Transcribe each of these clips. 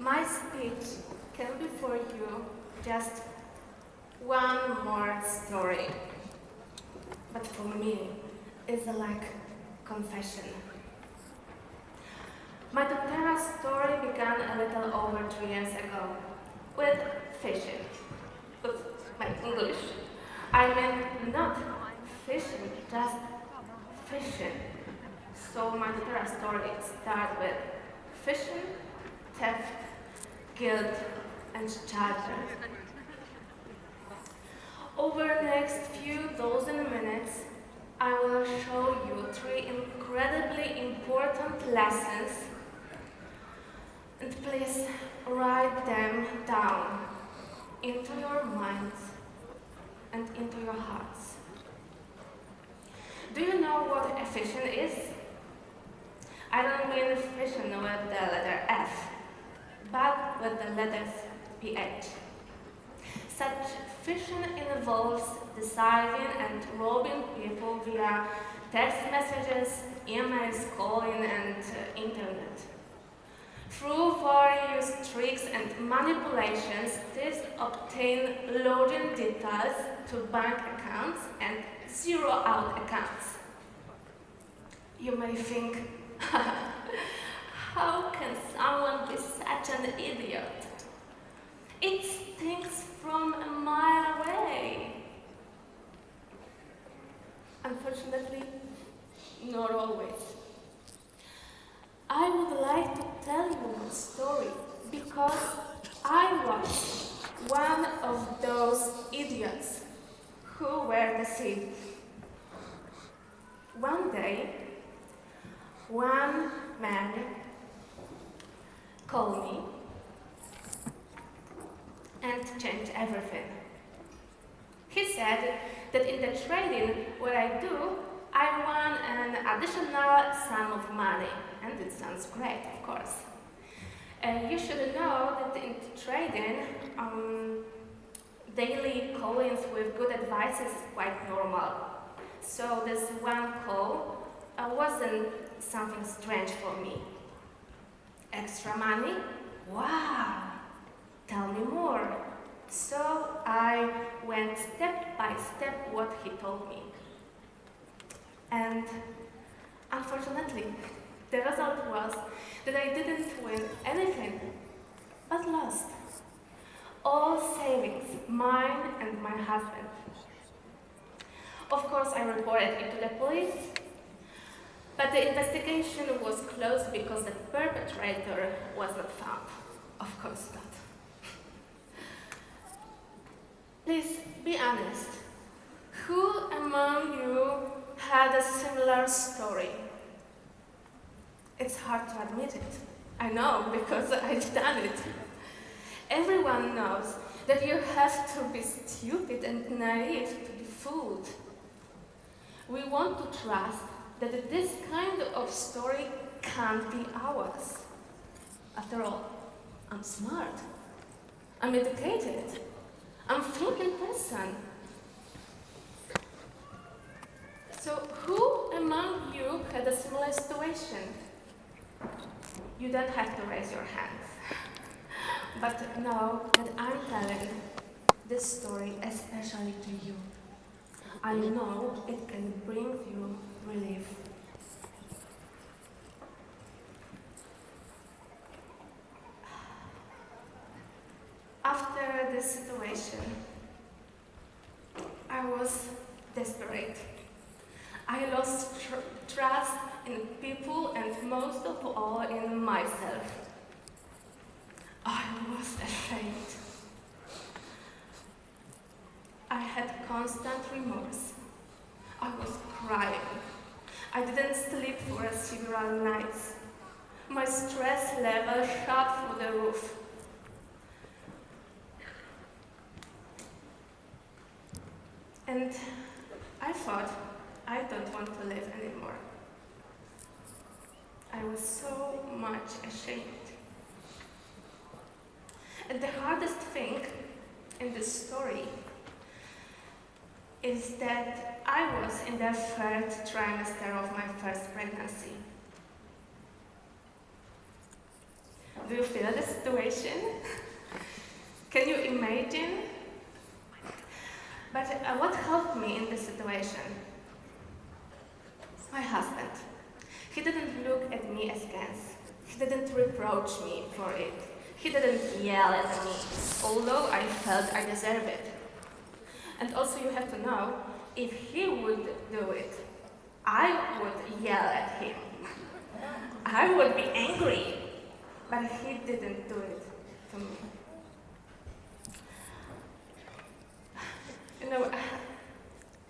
My speech can be for you just one more story. But for me, it's like confession. My doTERRA story began a little over 2 years ago with fishing. With my English. I mean not fishing, just fishing. So my doTERRA story starts with fishing, theft, guilt, and charger. Over the next few dozen minutes, I will show you 3 incredibly important lessons, and please write them down into your minds and into your hearts. Do you know what a fission is? I don't mean fission with the letter F, but with the letters PH. Such fission involves deceiving and robbing people via text messages, emails, calling, and internet. Through various tricks and manipulations, thieves obtain login details to bank accounts and zero-out accounts. You may think, how can someone be such an idiot? It stinks from a mile away. Unfortunately, not always. I would like to tell you my story because I was one of those idiots who were deceived. One day, one man called me and changed everything. He said that in the trading, what I do, I won an additional sum of money, and it sounds great, of course. You should know that in trading, daily call-ins with good advice is quite normal. So this one call wasn't something strange for me. Extra money? Wow! Tell me more. So I went step by step what he told me. And unfortunately, the result was that I didn't win anything, but lost. All savings, mine and my husband. Of course, I reported it to the police, but the investigation was closed because the perpetrator was not found. Of course not. Please be honest. Who among you had a similar story? It's hard to admit it. I know, because I've done it. Everyone knows that you have to be stupid and naive to be fooled. We want to trust that this kind of story can't be ours. After all, I'm smart. I'm educated. I'm a thinking person. So who among you had a similar situation? You don't have to raise your hands. But know that I'm telling this story especially to you. I know it can bring you relief. After this situation, I was desperate. I lost trust in people and most of all in myself. I was ashamed. I had constant remorse. I was crying. I didn't sleep for several nights. My stress level shot through the roof. And I thought, I don't want to live anymore. I was so much ashamed. And the hardest thing in this story is that I was in the third trimester of my first pregnancy. Do you feel the situation? Can you imagine? But what helped me in this situation? My husband. He didn't look at me askance. He didn't reproach me for it. He didn't yell at me, although I felt I deserved it. And also you have to know, if he would do it, I would yell at him. I would be angry, but he didn't do it to me. You know,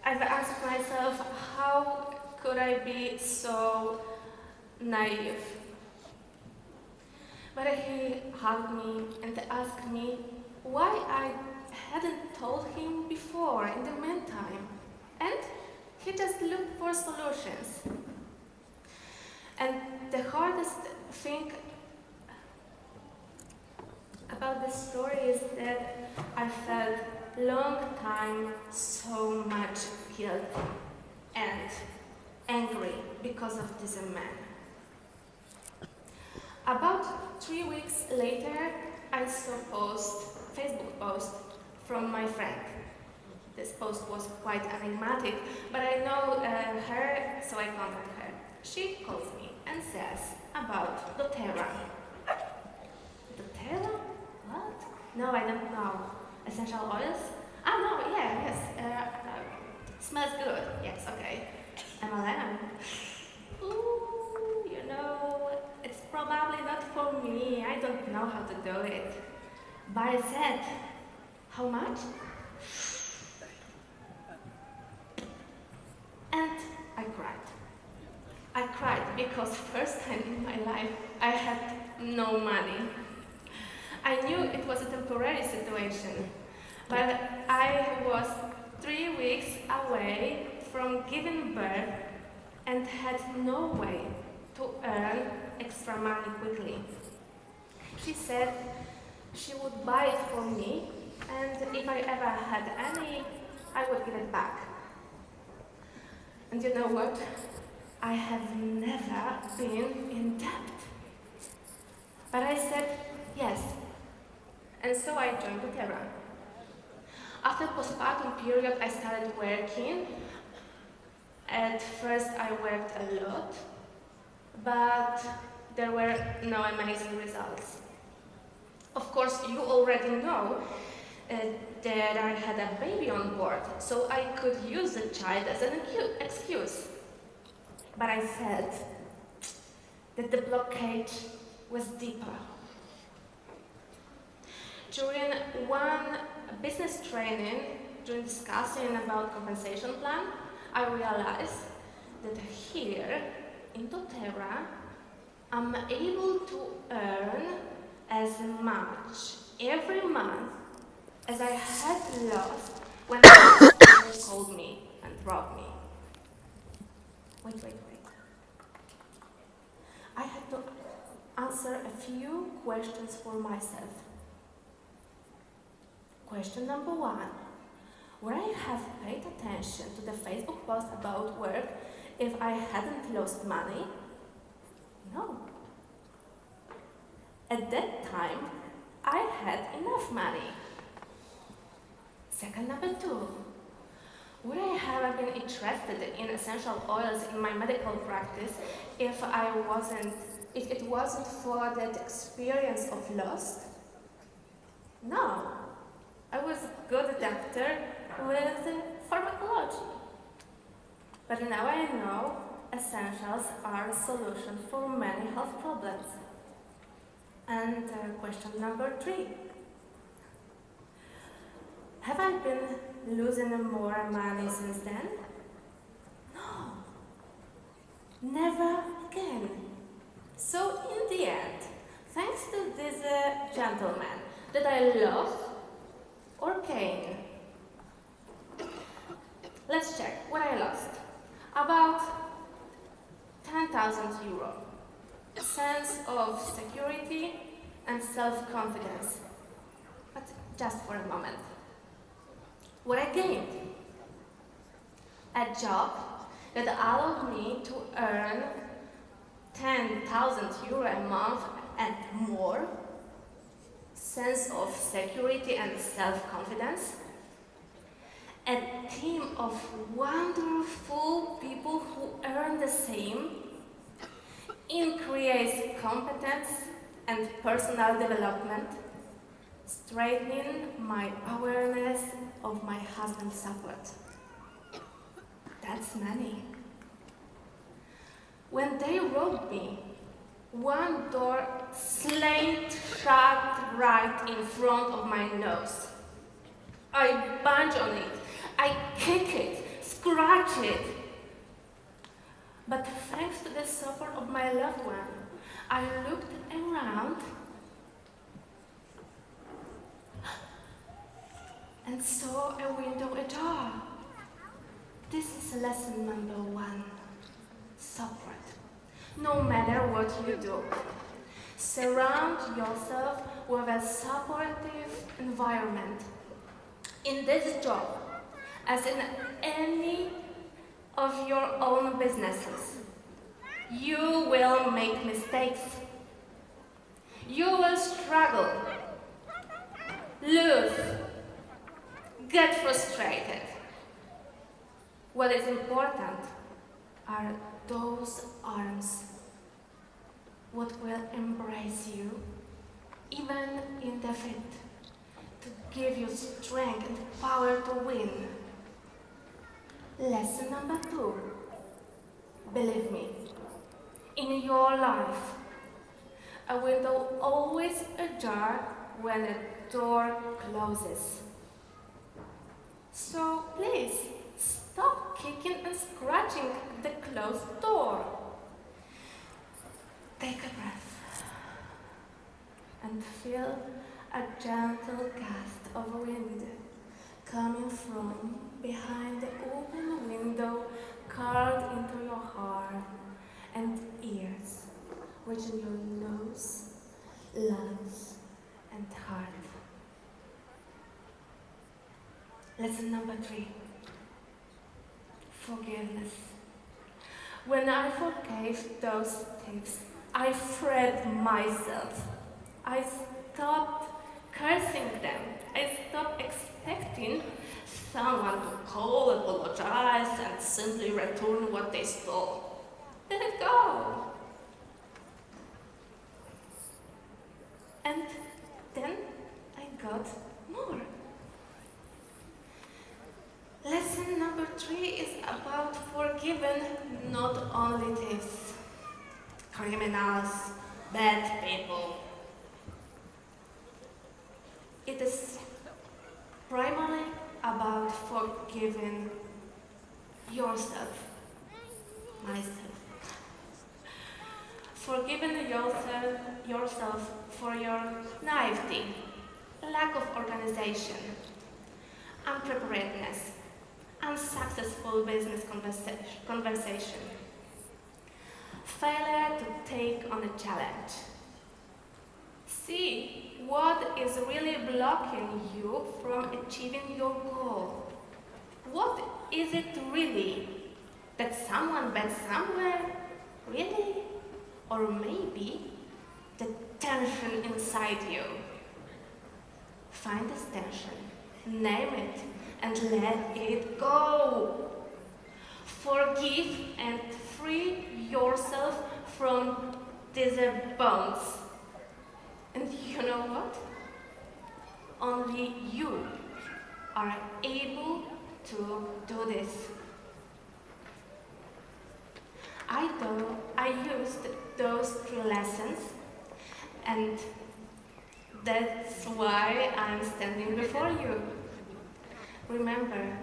I've asked myself, how could I be so naive? But he hugged me and asked me why I hadn't told him before in the meantime. And he just looked for solutions. And the hardest thing about this story is that I felt long time so much guilt and angry because of this man. About 3 weeks later, I saw a Facebook post from my friend. This post was quite enigmatic, but I know her, so I contacted her. She calls me and says about doTERRA. doTERRA? What? No, I don't know. Essential oils? Yes. Smells good. Yes, okay. MLM. Ooh, you know, it's probably not for me. I don't know how to do it. But I said, how much? And I cried. I cried because first time in my life I had no money. I knew it was a temporary situation, but I was 3 weeks away from giving birth and had no way to earn extra money quickly. She said she would buy it for me, and if I ever had any, I would give it back. And you know what? I have never been in debt. But I said yes. And so I joined doTERRA. After postpartum period, I started working. At first I worked a lot, but there were no amazing results. Of course, you already know that I had a baby on board, so I could use the child as an excuse. But I felt that the blockade was deeper. During one business training, during discussing about compensation plan, I realized that here in doTERRA, I'm able to earn as much every month as I had lost when my husband called me and robbed me. Wait. I had to answer a few questions for myself. Question number 1. Would I have paid attention to the Facebook post about work if I hadn't lost money? No. At that time, I had enough money. Second, number 2. Would I have been interested in essential oils in my medical practice if it wasn't for that experience of loss? No. I was a good doctor with pharmacology. But now I know essentials are a solution for many health problems. And question number 3. Have I been losing more money since then? No. Never again. So in the end, thanks to this gentleman, did I lose or gain? Let's check what I lost. About 10,000 euro. A sense of security and self-confidence. But just for a moment. What I gained? A job that allowed me to earn 10,000 euro a month and more, sense of security and self-confidence, a team of wonderful people who earn the same, increase competence and personal development, strengthening my awareness of my husband's support. That's many. When they wrote me, one door slammed shut right in front of my nose. I banged on it, I kick it, scratch it. But thanks to the support of my loved one, I looked around and saw a window, a door. This is lesson number 1. Support. No matter what you do, surround yourself with a supportive environment. In this job, as in any of your own businesses, you will make mistakes. You will struggle, lose, get frustrated. What is important are those arms, what will embrace you, even in defeat, to give you strength and power to win. Lesson number 2. Believe me, in your life, a window always ajar when a door closes. So please, stop kicking and scratching the closed door. Take a breath and feel a gentle gust of wind coming from behind the open window, carved into your heart and ears, reaching your nose, lungs, and heart. Lesson number 3. Forgiveness. When I forgave those thieves, I freed myself. I stopped cursing them. I stopped expecting someone to call, apologize, and simply return what they stole. Let it go. And then I got more. Lesson number 3 is about forgiving not only thieves, criminals, bad people. It is primarily about forgiving yourself, myself. Forgiving yourself for your naivety, lack of organization, unpreparedness, unsuccessful business conversation, failure to take on a challenge. See what is really blocking you from achieving your goal. What is it really? That someone bad somewhere? Really? Or maybe the tension inside you. Find this tension, name it, and let it go. Forgive and free yourself from these bonds. And you know what? Only you are able to do this. I used those 3 lessons, and that's why I'm standing before you. Remember,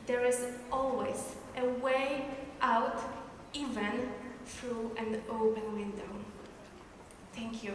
there is always a way out, even through an open window. Thank you.